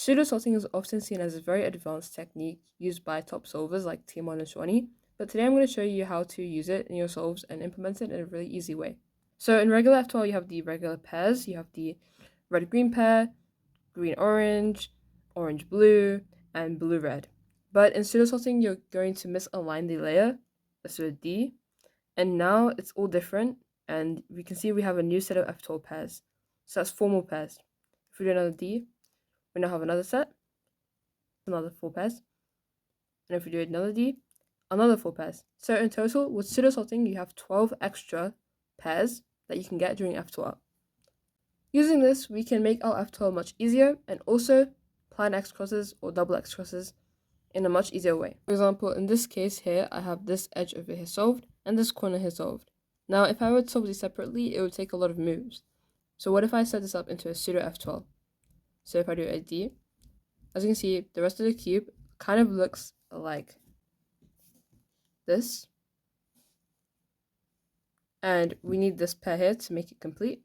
Pseudoslotting is often seen as a very advanced technique used by top solvers like Timon and Shawnee, but today I'm going to show you how to use it in your solves and implement it in a really easy way. So in regular F12, you have the regular pairs. You have the red-green pair, green-orange, orange-blue, and blue-red. But in pseudoslotting, you're going to misalign the layer, let's do a D, and now it's all different, and we can see we have a new set of F12 pairs. So that's 4 more pairs. If we do another D, we now have another set, another 4 pairs. And if we do another D, another 4 pairs. So in total, with pseudoslotting, you have 12 extra pairs that you can get during F12. Using this, we can make our F12 much easier and also plan X crosses or double X crosses in a much easier way. For example, in this case here, I have this edge over here solved and this corner here solved. Now, if I were to solve these separately, it would take a lot of moves. So what if I set this up into a pseudo F12? So if I do a D, as you can see, the rest of the cube kind of looks like this. And we need this pair here to make it complete,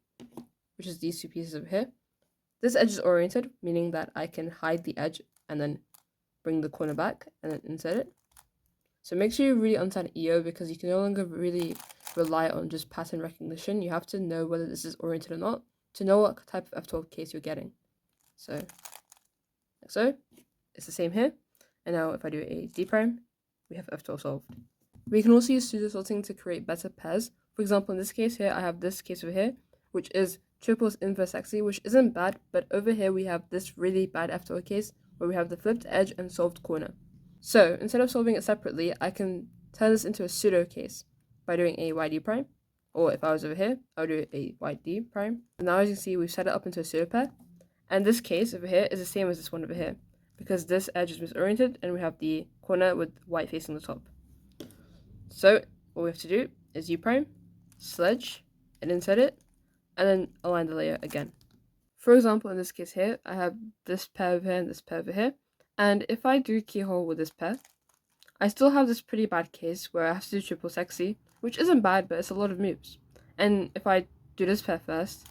which is these 2 pieces over here. This edge is oriented, meaning that I can hide the edge and then bring the corner back and then insert it. So make sure you really understand EO, because you can no longer really rely on just pattern recognition. You have to know whether this is oriented or not to know what type of F12 case you're getting. So, like so, it's the same here. And now if I do a D prime, we have F12 solved. We can also use pseudoslotting to create better pairs. For example, in this case here, I have this case over here, which is triples inverse XC, which isn't bad, but over here we have this really bad F12 case where we have the flipped edge and solved corner. So instead of solving it separately, I can turn this into a pseudo case by doing a YD prime, or if I was over here, I would do a YD prime. And now as you can see, we've set it up into a pseudo pair, and this case over here is the same as this one over here, because this edge is misoriented and we have the corner with white facing the top. So what we have to do is U prime, sledge, and insert it, and then align the layer again. For example, in this case here, I have this pair over here and this pair over here. And if I do keyhole with this pair, I still have this pretty bad case where I have to do triple sexy, which isn't bad, but it's a lot of moves. And if I do this pair first,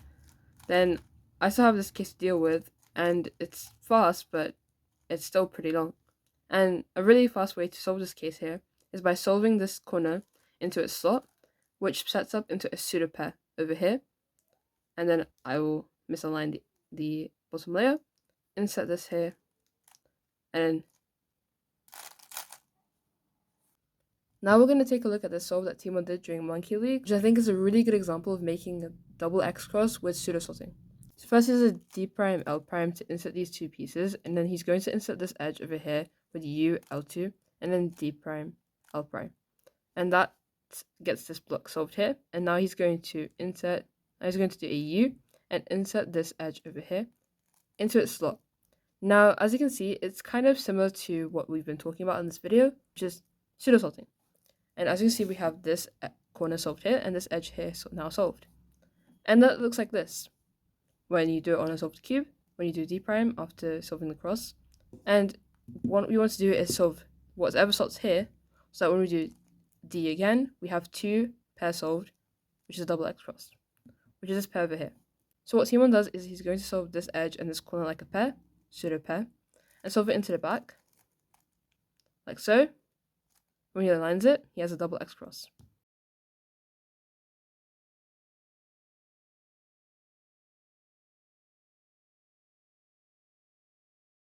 then I still have this case to deal with, and it's fast, but it's still pretty long. And a really fast way to solve this case here is by solving this corner into its slot, which sets up into a pseudo pair over here. And then I will misalign the bottom layer, insert this here, and now we're going to take a look at the solve that Timo did during Monkey League, which I think is a really good example of making a double X cross with pseudoslotting. So first is a D prime L prime to insert these 2 pieces, and then he's going to insert this edge over here with U L2, and then D prime L prime, and that gets this block solved here. And now he's going to insert. He's going to do a U and insert this edge over here into its slot. Now, as you can see, it's kind of similar to what we've been talking about in this video, which is pseudoslotting. And as you can see, we have this corner solved here and this edge here now solved. And that looks like this when you do it on a solved cube, when you do D prime after solving the cross. And what we want to do is solve whatever slots here, so that when we do D again, we have 2 pairs solved, which is a double X cross, which is this pair over here. So what Simon does is he's going to solve this edge and this corner like a pair, pseudo pair, and solve it into the back, like so. When he aligns it, he has a double X cross.